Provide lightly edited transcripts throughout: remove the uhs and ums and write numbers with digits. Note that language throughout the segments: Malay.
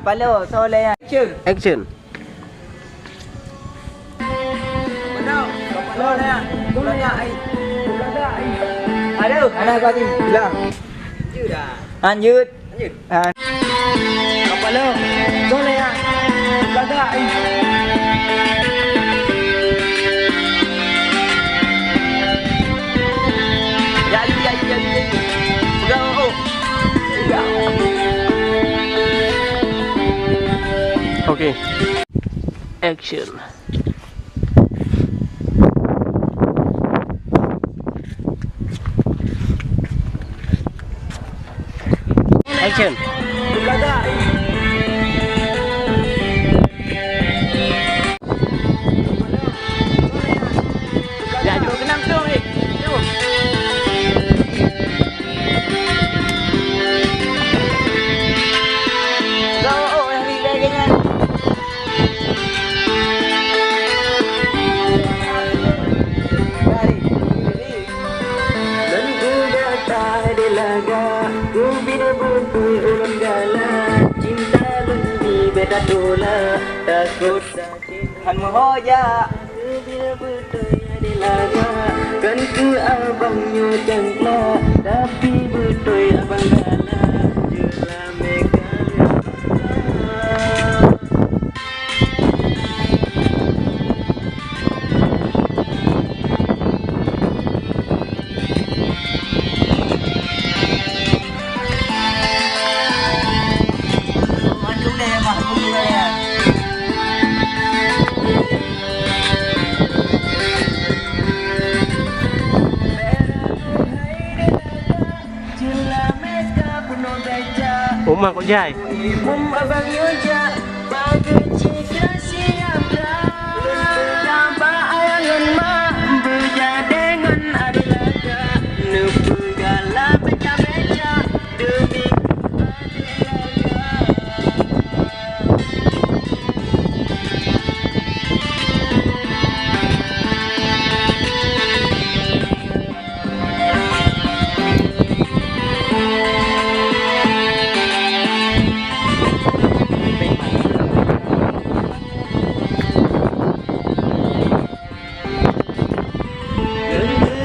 kepala soleh. Action. Action. Benar. Kepala dia. Belakang ai. Aduh, ada kau tim. Bilang. Sudah. Lanjut. Kepala soleh. Belakang ai. Jadi. Pegang oh. Okay. Action. Action. Ya, jom kenang tu ni. Jom. Kau yang ni bagainya. Dan udah tak ada laga, ku bina butuh ulun gala, cinta lebih beda dola, takut sakit Han meroja. ku bina butuh ada laga, kan ku abangnya jangkla, tapi butuh abang gala, jelah mereka Maju deh, maju deh. jelah mereka penuh beja. Umang kau jai. Umum abang yoja bagi cita siap dah. Tanpa ayangan mak beja dengan ada laga. Nupu gala beca-beca demi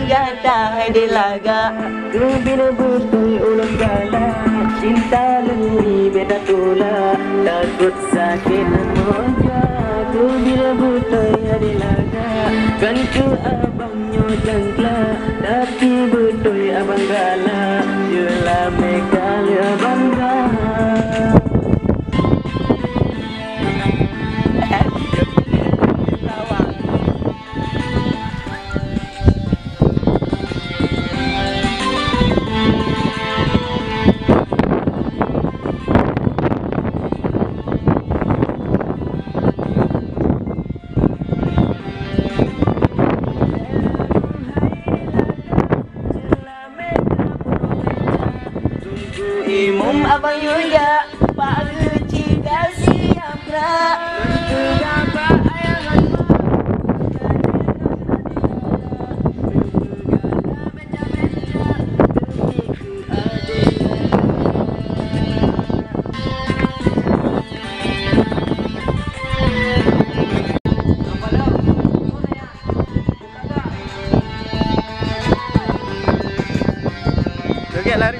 Gadai di laga. ku bina butuh ulun gala, cinta lebih beda tula, takut sakit moja. Ku bina butuh ada laga, kan ku abangnya jangkla, tapi butuh abang gala, jelah mereka abang gala. Imum abang yuja. Pagi cita siap gerak. Kenapa ayangan Joget lari.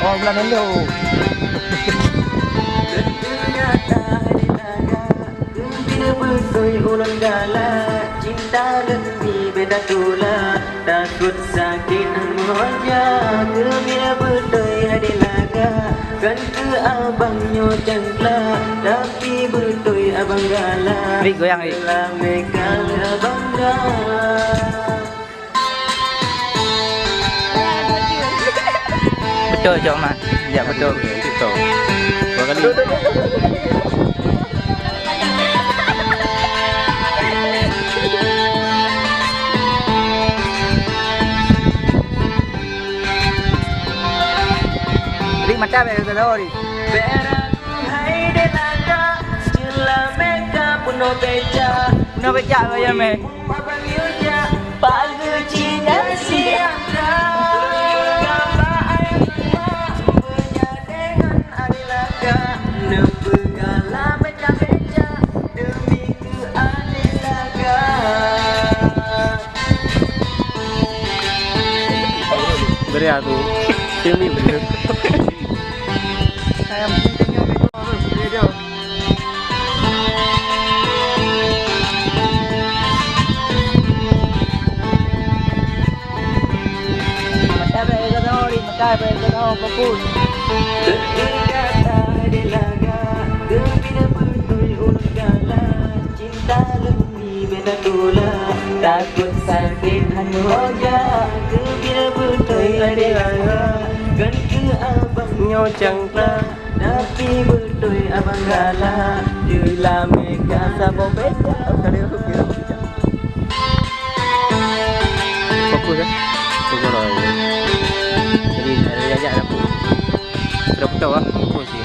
Orang bulan dulu. ternyata di laga, ku bina butuh ulun gala, cinta lebih beda tula, takut sakit moja. Ku bina butuh di laga, kan ku abangnya jangkla, tapi butuh abang gala, Rik, goyang, Rik. jelah mereka abang gala. Betul Cok Mat. Ya betul. Betul. Dua kali. Rik macam apa kata Ori? Beraku hai de laga, jelah mereka penuh beca. Penuh becak kau ya, meh. Abang Yuja Bagai cinta siapa Gambar ayam menyadengan adilaga Nepegala beca-beca demi keadilaga Beri aku. Ini bener. Saya pentingnya video. Makai berita tahu papun. Berkata adilaga gembira betul ulgala cinta lebih beda tula takut sakit hanu hoja gembira betul adilaga kan ke abang Nyocang lah. tapi betul abang gala jela mega sabo beda Kali aku kira bisa. Fokus ya. Fokus lah. Jadi ada aja aku. Sudah tahu ah. Fokus sih.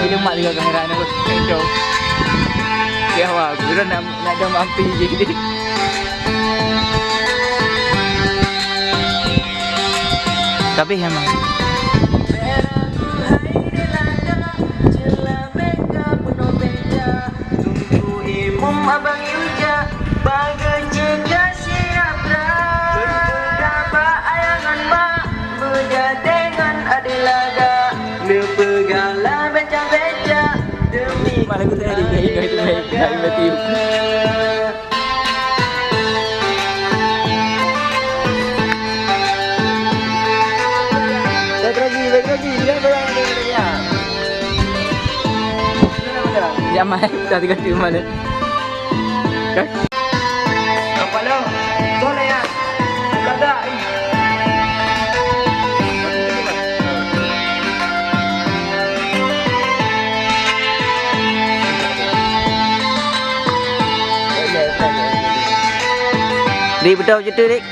Ini mak juga kamera ni aku kacau. Ya wah, guru nak ada mampi je ni. Tapi memang Abang Yuja bagai jika siap dah Berapa ayangan mak berjadengan adilaga Nepegala beca-beca demi malah aku tadi baik. Baik lagi, dia berang dia. Ya mai tadi kat mana? Kepala boleh ya belakang Di betul je tu dik.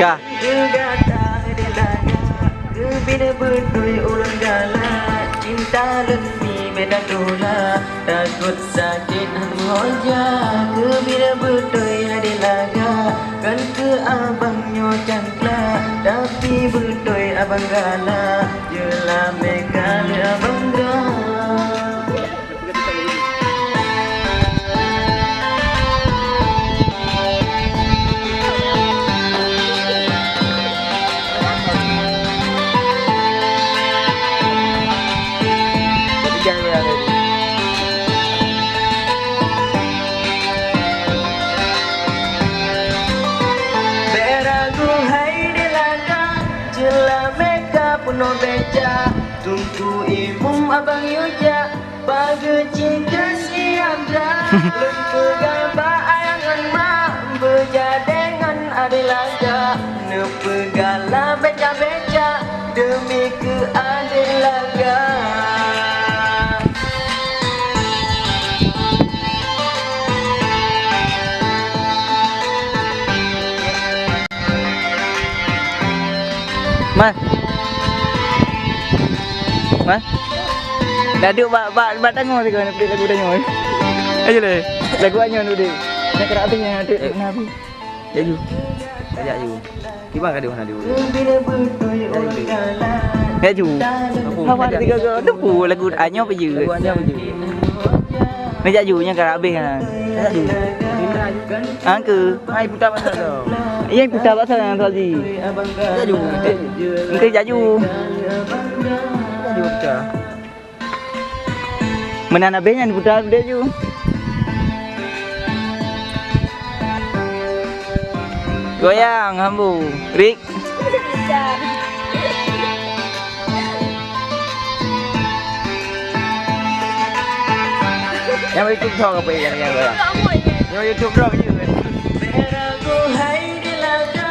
Kah. juga tak ada Gebina betul ulang gala cinta lebih beda dola takut sakit hanu hoja gebina betul adilaga kan ke abang nyocang lah tapi betul abang gala jela mega abang gala penuh beca tunggu imum abang Yuja bagai jika siap dah lempegai bayangan mak berjadengan adilaga nepegala beca-beca demi keadilaga Mas. Mas. Dah duk bak tengok tu kan lagu dah nyoy. Ayo le. Lagu anyo tu dik. Nak kerak habis yang ada nabi. Jaju. Ajak ju. Kibar ka dia mana dia. Jaju. Apa dia tiga ke? Tu lagu anyo pe je. Lagu anyo pe je. Ni jaju nya kerak habis kan. Jaju. Angke. Hai putar pasal tu. Yang putar pasal yang tu Haji. Jaju. Engke jaju. Putar. Mana habisnya putar dia ju. Goyang hambu. Rik. Yang YouTube thong apa yang goyang? Yang YouTube thong je. Beragu hai dilaga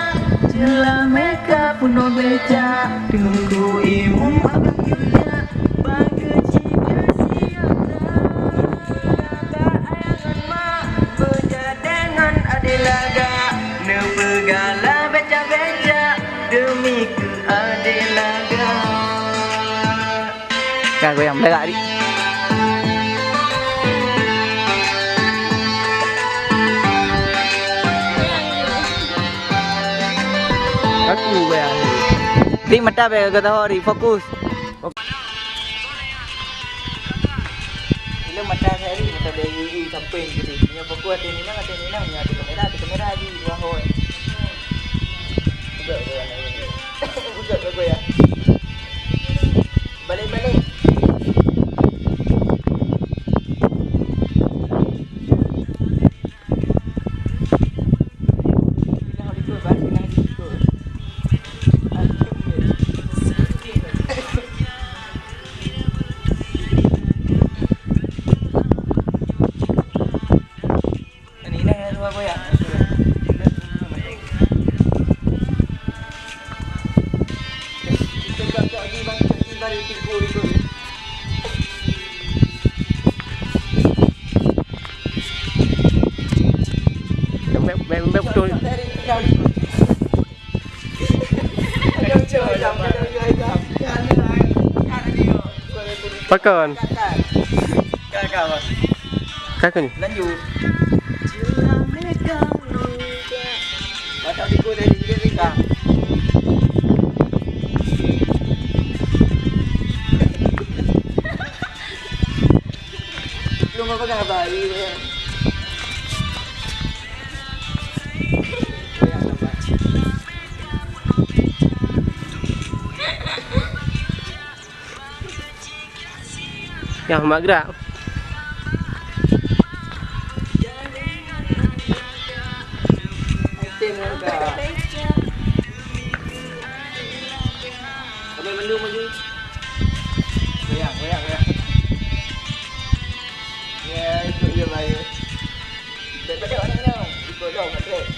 jela mereka penuh beca tunggu imum abang Yuja bagai jika siap dah ayangan mak berjadengan adilaga nepegala beca-beca demi keadilaga Kan goyang belakang dik. Aku bayar. Ring mata be kata hori fokus. Bila mata saya ni mata dari samping gitu. Punya fokus ni nang punya tu kamera di dua hoi. Buka go ya. Balik. Beb betul. Pakai kan? Kakak ni. Lanjut. Macam diku dari Amerika. Lu mau pegang apa? Ya, mak gerak. Abang maju. Goyang. Ya, ikut dia maju. Dek orang ni. Ikut dong, dek.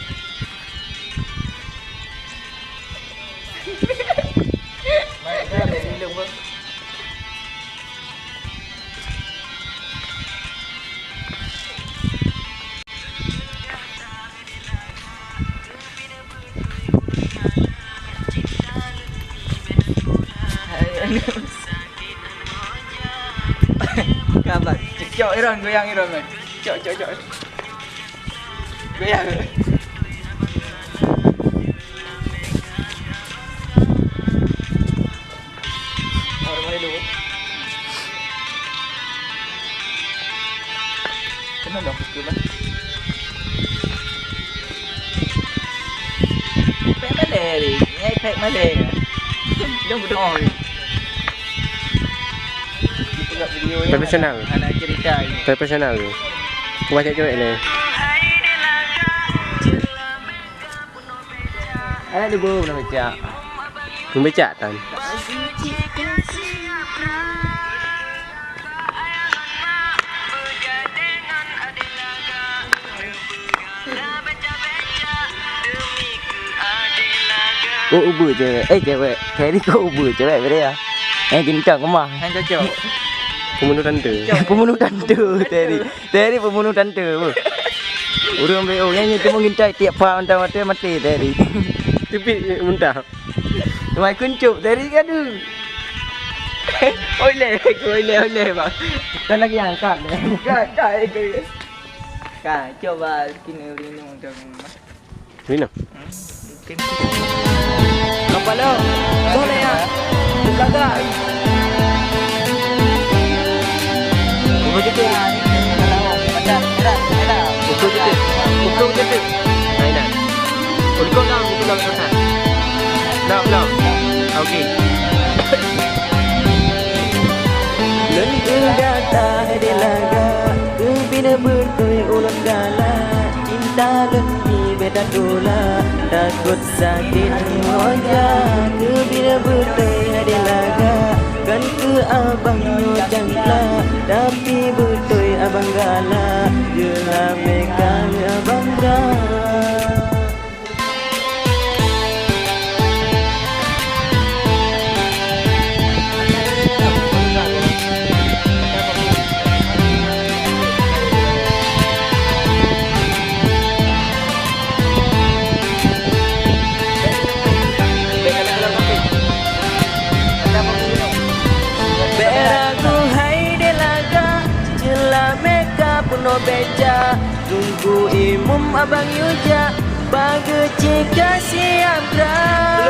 Baik, dah lindung pun. Kabar. Cok Iron goyang man. Cok. Goyang. Orang mana dulu? Kenapa dah pukul lah? Pek mana ni? Nyai pek mana? Jom berdoa ni. Profesional. Anak cerita ni. Profesional tu. Kau baca cewek ni. Ada dua nak baca. Membaca kan? Kau ubur cewek. Cewek. Kali kau ubur cewek berapa ya? Kencang kemah. Yang cocok. Pembunuh tanda. Pembunuh tanda Terry pembunuh tanda apa? Orang BO yang itu mengintai tiap faham mati Terry. Tipik muntah. Mai kuncup Terry kan tu. Oleh bang. Kan lagi angkat ni. Kan coba kena minum dong. Minum. Kepala. Boleh ya. Kagak. Pukul jetik. Macam gerak. Pukul jetik. Mainan. Pukul dah selesai. Belum. Okey. Lần gata di laga Kebina bertui ulang gala Cinta lebih beda dola Takut sakit hoja Kebina bertui di laga Kan ke abang jangla Tapi bertui abang gala Jelah mereka abang gala Beja tunggu imum abang Yuja Bagi jika siap dah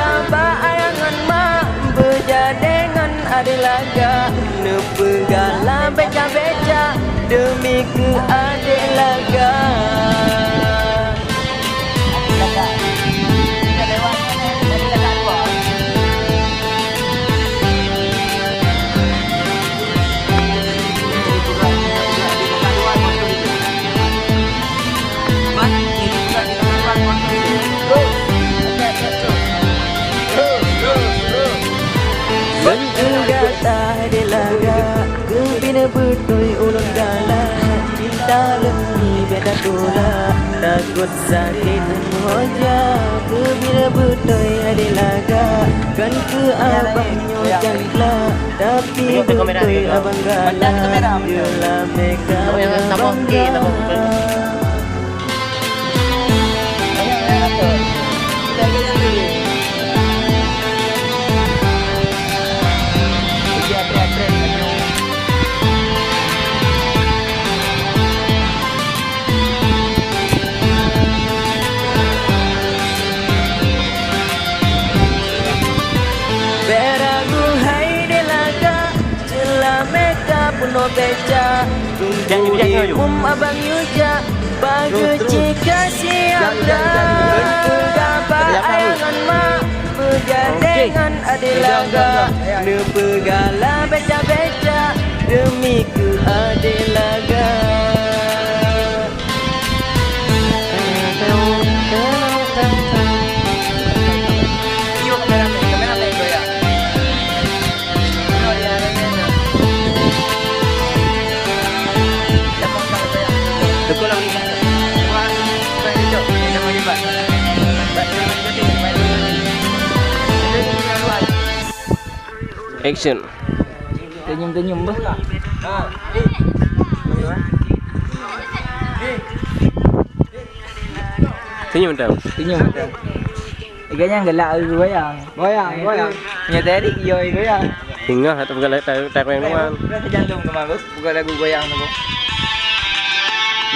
gambar ayangan mak berjadengan ada laga nepegala beca-beca demi ke adik laga. Kebina betul ulang dalam cinta lebih beda tula takut sakit moja kebina betul ada laga kan ke abangnya jangkla tapi betul abang galah bila mereka bangga. Puno beca tunggu abang yuja bagi jika siap dah gambar ayangan mak berjadengan ada laga nepegala beca-beca demi ke ada laga. Action. Tenyum-tenyum bah. Senyum dah. Tenyum dah. Iganya gelak goyang. Goyang. Punya tadi yo goyang. Hingga atau bukan tak yang doang. Berapa jantung kemarin? Bukan lagu goyang tu.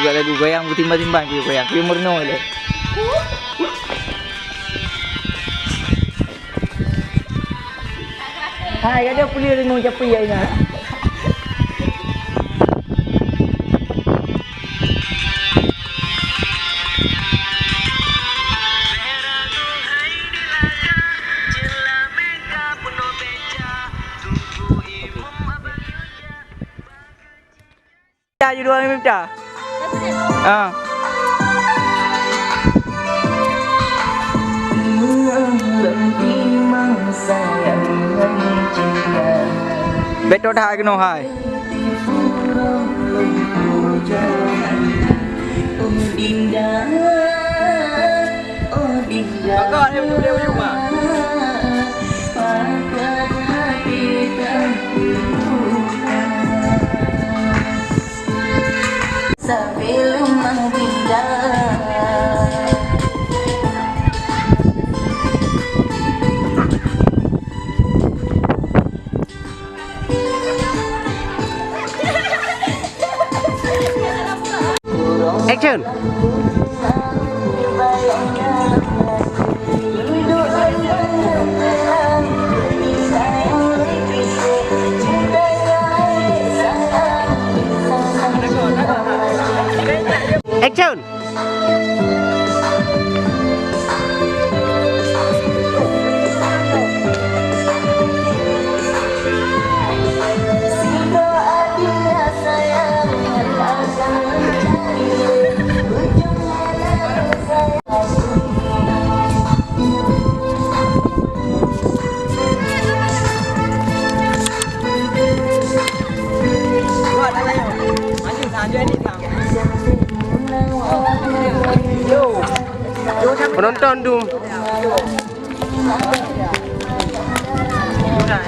Bukan lagu goyang timba-timba dia goyang. Dia murno le. Hai, ada pulih renung capai aina. Dah judul ni dah. Betul dah kena hai. Kakak ni boleh rumah. Sebelum menghindar. Action. Action. Penonton tu. Sudah,